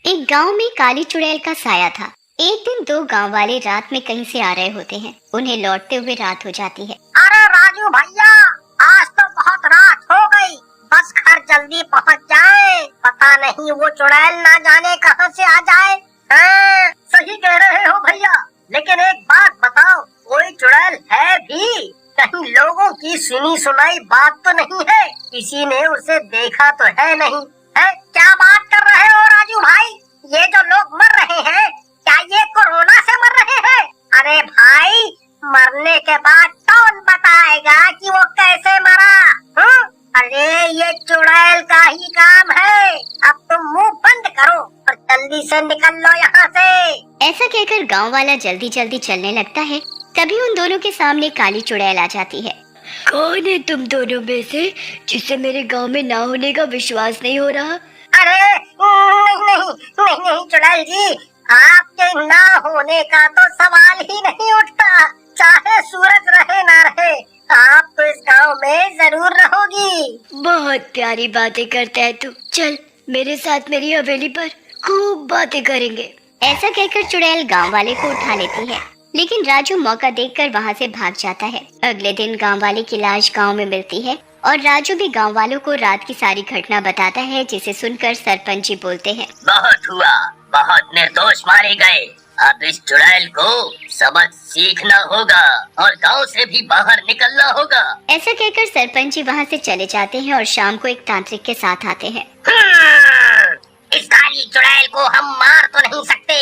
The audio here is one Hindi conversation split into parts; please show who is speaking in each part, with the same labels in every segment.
Speaker 1: एक गांव में काली चुड़ैल का साया था। एक दिन दो गांव वाले रात में कहीं से आ रहे होते हैं। उन्हें लौटते हुए रात हो जाती है।
Speaker 2: अरे राजू भैया, आज तो बहुत रात हो गई, बस घर जल्दी पहुंच जाए। पता नहीं वो चुड़ैल ना जाने कहां से आ जाए। हाँ, सही कह रहे हो भैया, लेकिन एक बात बताओ, कोई चुड़ैल है भी? कहीं लोगों की सुनी सुनाई बात तो नहीं है? किसी ने उसे देखा तो है नहीं? है क्या बात कर रहे हो राजू भाई? ये जो लोग मर रहे हैं, क्या ये कोरोना से मर रहे हैं? अरे भाई, मरने के बाद कौन बताएगा कि वो कैसे मरा? अरे ये चुड़ैल का ही काम है। अब तुम मुंह बंद करो और जल्दी से निकल लो यहाँ से।
Speaker 1: ऐसा कहकर गांव वाला जल्दी जल्दी चलने लगता है। तभी उन दोनों के सामने काली चुड़ैल आ जाती है।
Speaker 3: कौन है तुम दोनों में से जिसे मेरे गांव में ना होने का विश्वास नहीं हो रहा?
Speaker 2: अरे नहीं चुड़ैल जी, आपके ना होने का तो सवाल ही नहीं उठता। चाहे सूरज रहे ना रहे, आप तो इस गांव में जरूर रहोगी।
Speaker 3: बहुत प्यारी बातें करता है तू। चल मेरे साथ मेरी हवेली पर खूब बातें करेंगे।
Speaker 1: ऐसा कहकर चुड़ैल गांव वाले को उठा लेती है, लेकिन राजू मौका देखकर वहां से भाग जाता है। अगले दिन गांव वाले की लाश गांव में मिलती है और राजू भी गांव वालों को रात की सारी घटना बताता है, जिसे सुनकर सरपंच जी बोलते हैं,
Speaker 4: बहुत हुआ, बहुत निर्दोष मारे गए। अब इस चुड़ैल को सबक सीखना होगा और गांव से भी बाहर निकलना होगा।
Speaker 1: ऐसा कहकर सरपंच जी वहाँ से चले जाते हैं और शाम को एक तांत्रिक के साथ आते हैं।
Speaker 2: इस काली चुड़ैल को हम मार तो नहीं सकते,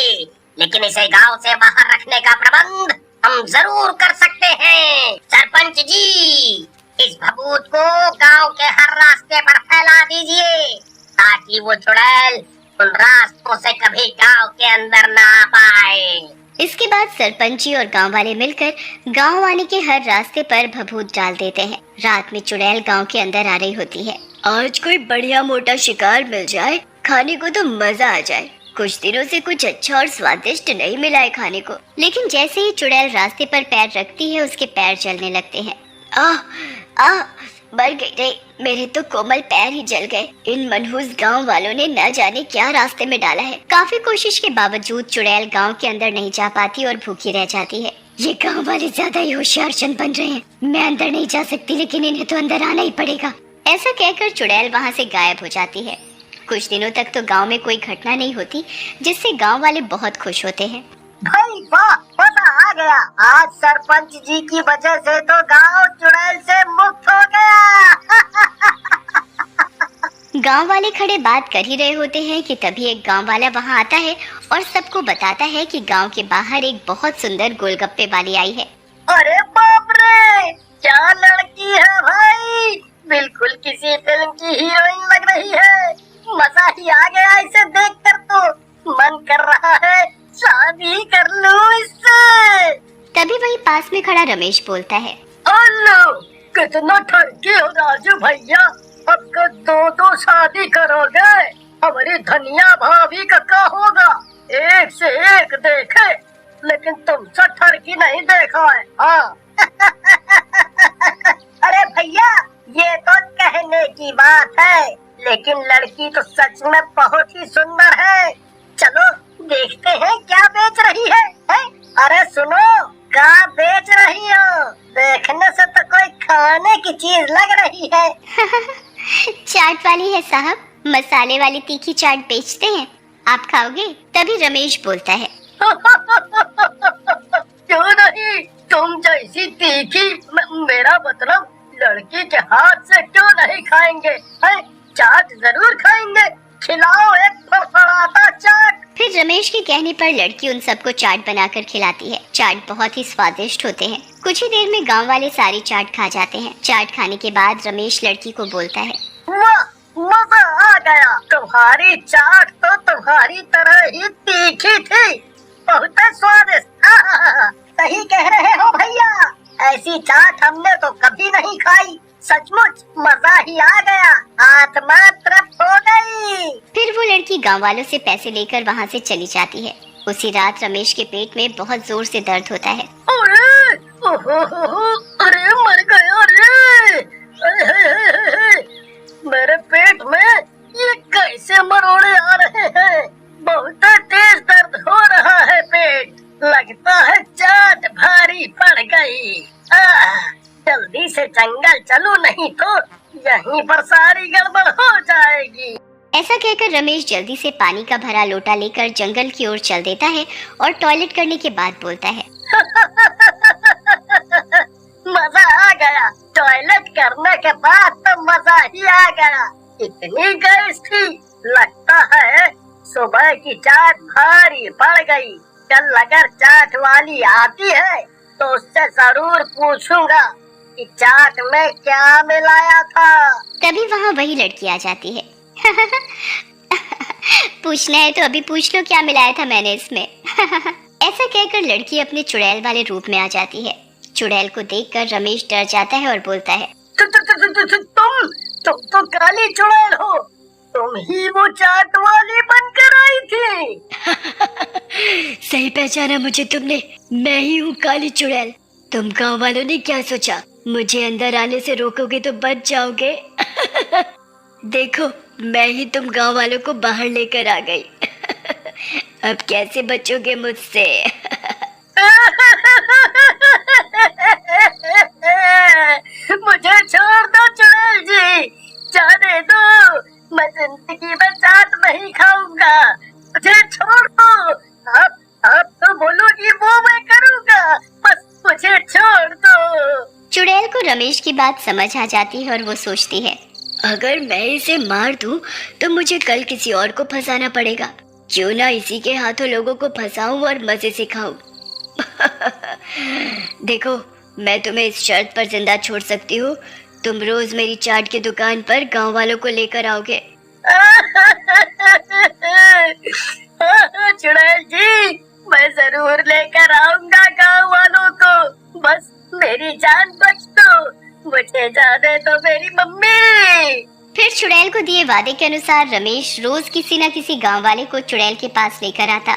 Speaker 2: लेकिन इसे गांव से बाहर रखने का प्रबंध हम जरूर कर सकते हैं। सरपंच जी, इस भभूत को गांव के हर रास्ते पर फैला दीजिए, ताकि वो चुड़ैल उन रास्तों से कभी गांव के अंदर ना आ पाए।
Speaker 1: इसके बाद सरपंच जी और गांव वाले मिलकर गांव आने के हर रास्ते पर भभूत डाल देते हैं। रात में चुड़ैल गांव के अंदर आ रही होती है।
Speaker 3: आज कोई बढ़िया मोटा शिकार मिल जाए, खाने को तो मजा आ जाए। कुछ दिनों से कुछ अच्छा और स्वादिष्ट नहीं मिला है खाने को।
Speaker 1: लेकिन जैसे ही चुड़ैल रास्ते पर पैर रखती है, उसके पैर जलने लगते हैं।
Speaker 3: मर गई रे, मेरे तो कोमल पैर ही जल गए। इन मनहूस गांव वालों ने न जाने क्या रास्ते में डाला है।
Speaker 1: काफी कोशिश के बावजूद चुड़ैल गांव के अंदर नहीं जा पाती और भूखी रह जाती है।
Speaker 3: ये गांव वाले ज्यादा ही होशियार चंद बन रहे हैं। मैं अंदर नहीं जा सकती, लेकिन इन्हें तो अंदर आना ही पड़ेगा।
Speaker 1: ऐसा कहकर चुड़ैल वहाँ से गायब हो जाती है। कुछ दिनों तक तो गांव में कोई घटना नहीं होती, जिससे गांव वाले बहुत खुश होते हैं।
Speaker 2: भाई वाह, मजा आ गया। आज सरपंच जी की वजह से तो गांव चुड़ैल से मुक्त हो गया।
Speaker 1: गांव वाले खड़े बात कर ही रहे होते हैं कि तभी एक गांव वाला वहां आता है और सबको बताता है कि गांव के बाहर एक बहुत सुंदर गोलगप्पे वाली आई है।
Speaker 2: अरे बाप रे, क्या लड़की है भाई, बिल्कुल किसी फिल्म की हीरोइन लग रही है। मजा ही आ गया इसे देखकर, तो मन कर रहा है शादी कर लूं इससे।
Speaker 1: तभी वही पास में खड़ा रमेश बोलता है,
Speaker 2: हेलो, कितना ठरकी हो राजू भैया, अब तो दो शादी करोगे। हमारी धनिया भाभी का क्या होगा, एक से एक देखे, लेकिन तुमसे ठरकी नहीं देखा है। हाँ। अरे भैया, ये तो कहने की बात है, लेकिन लड़की तो सच में बहुत ही सुंदर है। चलो देखते हैं क्या बेच रही है? अरे सुनो, क्या बेच रही हो? देखने से तो कोई खाने की चीज लग रही है।
Speaker 1: चाट वाली है साहब, मसाले वाली तीखी चाट बेचते हैं, आप खाओगे? तभी रमेश बोलता है,
Speaker 2: क्यों नहीं, तुम जैसी तीखी, मेरा मतलब लड़की के हाथ से क्यों नहीं खाएंगे? चाट जरूर खाएंगे, खिलाओ एक फड़फड़ाता चाट।
Speaker 1: फिर रमेश के कहने पर लड़की उन सबको चाट बनाकर खिलाती है। चाट बहुत ही स्वादिष्ट होते हैं। कुछ ही देर में गांव वाले सारी चाट खा जाते हैं। चाट खाने के बाद रमेश लड़की को बोलता है,
Speaker 2: वाह, मजा आ गया। तुम्हारी चाट तो तुम्हारी तरह ही तीखी थी, बहुत स्वादिष्ट। सही कह रहे हो भैया, ऐसी चाट हमने तो कभी नहीं खाई। सचमुच मजा ही आ गया, आत्मा तृप्त हो गई।
Speaker 1: फिर वो लड़की गांव वालों से पैसे लेकर वहाँ से चली जाती है। उसी रात रमेश के पेट में बहुत जोर से दर्द होता है।
Speaker 2: अरे अरे मर गया रे, मेरे पेट में ये कैसे मरोड़े आ रहे हैं, बहुत चलूं, नहीं तो यहीं पर सारी गड़बड़ हो जाएगी।
Speaker 1: ऐसा कहकर रमेश जल्दी से पानी का भरा लोटा लेकर जंगल की ओर चल देता है और टॉयलेट करने के बाद बोलता है,
Speaker 2: मजा आ गया। टॉयलेट करने के बाद तो मजा ही आ गया। इतनी गैस थी, लगता है सुबह की चाट भारी पड़ गई। कल अगर चाट वाली आती है तो उससे जरूर पूछूंगा कि चाट में क्या मिलाया था।
Speaker 1: तभी वहाँ वही लड़की आ जाती है। पूछना है तो अभी पूछ लो क्या मिलाया था मैंने इसमें। ऐसा कहकर लड़की अपने चुड़ैल वाले रूप में आ जाती है। चुड़ैल को देखकर रमेश डर जाता है और बोलता है,
Speaker 2: तुम तो काली चुड़ैल हो। तुम ही वो चाट वाली बनकर आई थी।
Speaker 3: सही पहचाना मुझे तुमने, मैं ही हूँ काली चुड़ैल। तुम गांव वालों ने क्या सोचा, मुझे अंदर आने से रोकोगे तो बच जाओगे। देखो मैं ही तुम गांव वालों को बाहर लेकर आ गई। अब कैसे बचोगे मुझसे।
Speaker 2: मुझे छोड़ दो चुड़ैल जी, जाने दो। मैं जिंदगी में चाट नहीं खाऊंगा, मुझे छोड़ दो। अब तो बोलोगी वो मैं करूंगा, बस मुझे छोड़ दो।
Speaker 1: चुड़ैल को रमेश की बात समझ आ जाती है और वो सोचती है,
Speaker 3: अगर मैं इसे मार दूं तो मुझे कल किसी और को फंसाना पड़ेगा। क्यों ना इसी के हाथों लोगों को फंसाऊं और मजे से खाऊं। देखो मैं तुम्हें इस शर्त पर जिंदा छोड़ सकती हूँ, तुम रोज मेरी चाट की दुकान पर गांव वालों को लेकर आओगे।
Speaker 2: चुड़ैल जी, मैं जरूर लेकर आऊंगा गांव वालों को, बस मेरी जान बच दो। मुझे जाने दो मेरी मम्मी।
Speaker 1: फिर चुड़ैल को दिए वादे के अनुसार रमेश रोज किसी न किसी गांव वाले को चुड़ैल के पास लेकर आता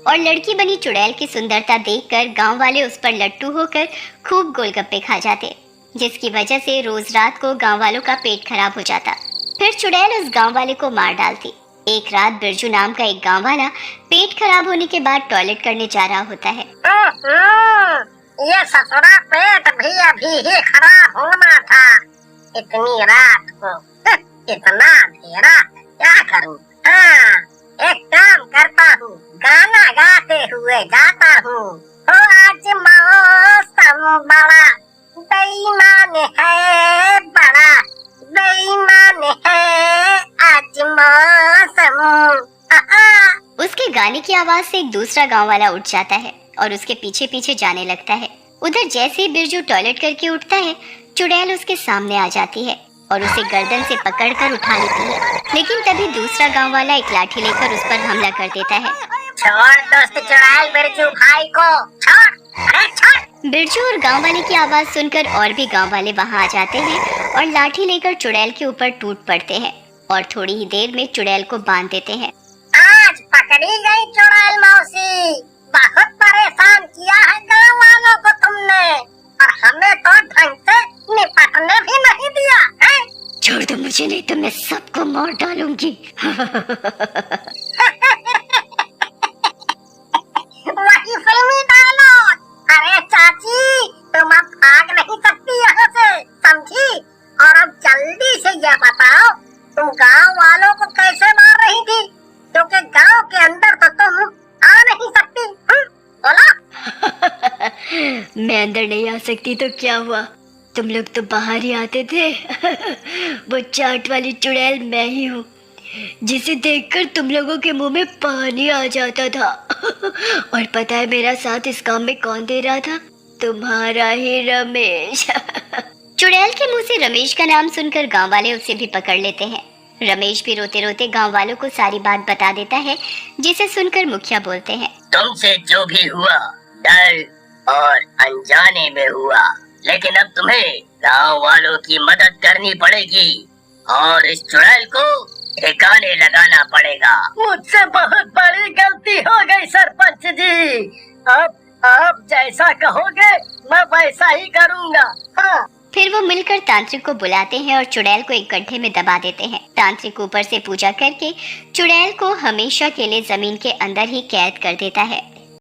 Speaker 1: और लड़की बनी चुड़ैल की सुंदरता देखकर गांव वाले उस पर लट्टू होकर खूब गोलगप्पे खा जाते, जिसकी वजह से रोज रात को गांव वालों का पेट खराब हो जाता। फिर चुड़ैल उस गांव वाले को मार डालती। एक रात बिरजू नाम का एक गांव वाला पेट खराब होने के बाद टॉयलेट करने जा रहा होता है।
Speaker 2: ये ससुरा पेट भी अभी ही खराब होना था। इतनी रात को इतना अंधेरा क्या करूं? हाँ, एक काम करता हूँ, गाना गाते हुए जाता हूँ। आज मौसम बड़ा बेईमान है, बड़ा बेईमान है आज मौसम।
Speaker 1: उसके गाने की आवाज से एक दूसरा गांव वाला उठ जाता है और उसके पीछे पीछे जाने लगता है। उधर जैसे ही बिरजू टॉयलेट करके उठता है, चुड़ैल उसके सामने आ जाती है और उसे गर्दन से पकड़कर उठा लेती है। लेकिन तभी दूसरा गांव वाला एक लाठी लेकर उस पर हमला कर देता है।
Speaker 2: छोड़ दोस्त चुड़ैल बिरजू भाई को, छोड़, अरे छोड़।
Speaker 1: बिरजू और गांव वाले की आवाज सुनकर और भी गांव वाले वहां आ जाते हैं और लाठी लेकर चुड़ैल के ऊपर टूट पड़ते हैं और थोड़ी ही देर में चुड़ैल को बांध देते हैं।
Speaker 2: आज पकड़ी गई चुड़ैल मौसी, बहुत परेशान किया है गाँव वालों को तुमने, और हमें तो ढंग से निपटने भी नहीं दिया है।
Speaker 3: छोड़ दो मुझे, नहीं तो मैं सबको मार डालूंगी।
Speaker 2: वही फिल्मी डायलॉग। अरे चाची, तुम अब भाग नहीं सकती यहाँ से, समझी? और अब जल्दी से यह बताओ, तुम गांव वालों को कैसे मार रही थी? क्योंकि गांव के अंदर तो तुम आ नहीं सकती। बोला?
Speaker 3: मैं अंदर नहीं आ सकती तो क्या हुआ, तुम लोग तो बाहर ही आते थे। वो चाट वाली चुड़ैल मैं ही हूँ, जिसे देखकर तुम लोगों के मुंह में पानी आ जाता था। और पता है मेरा साथ इस काम में कौन दे रहा था? तुम्हारा ही रमेश।
Speaker 1: चुड़ैल के मुंह से रमेश का नाम सुनकर गांव वाले उसे भी पकड़ लेते हैं। रमेश भी रोते रोते गांव वालों को सारी बात बता देता है, जिसे सुनकर मुखिया बोलते हैं,
Speaker 4: तुमसे जो भी हुआ डर और अनजाने में हुआ, लेकिन अब तुम्हें गांव वालों की मदद करनी पड़ेगी और इस चुड़ैल को ठिकाने लगाना पड़ेगा।
Speaker 2: मुझसे बहुत बड़ी गलती हो गई सरपंच जी। अब आप जैसा कहोगे मैं वैसा ही करूँगा। हाँ।
Speaker 1: फिर वो मिलकर तांत्रिक को बुलाते हैं और चुड़ैल को एक गड्ढे में दबा देते हैं। तांत्रिक ऊपर से पूजा करके चुड़ैल को हमेशा के लिए जमीन के अंदर ही कैद कर देता है।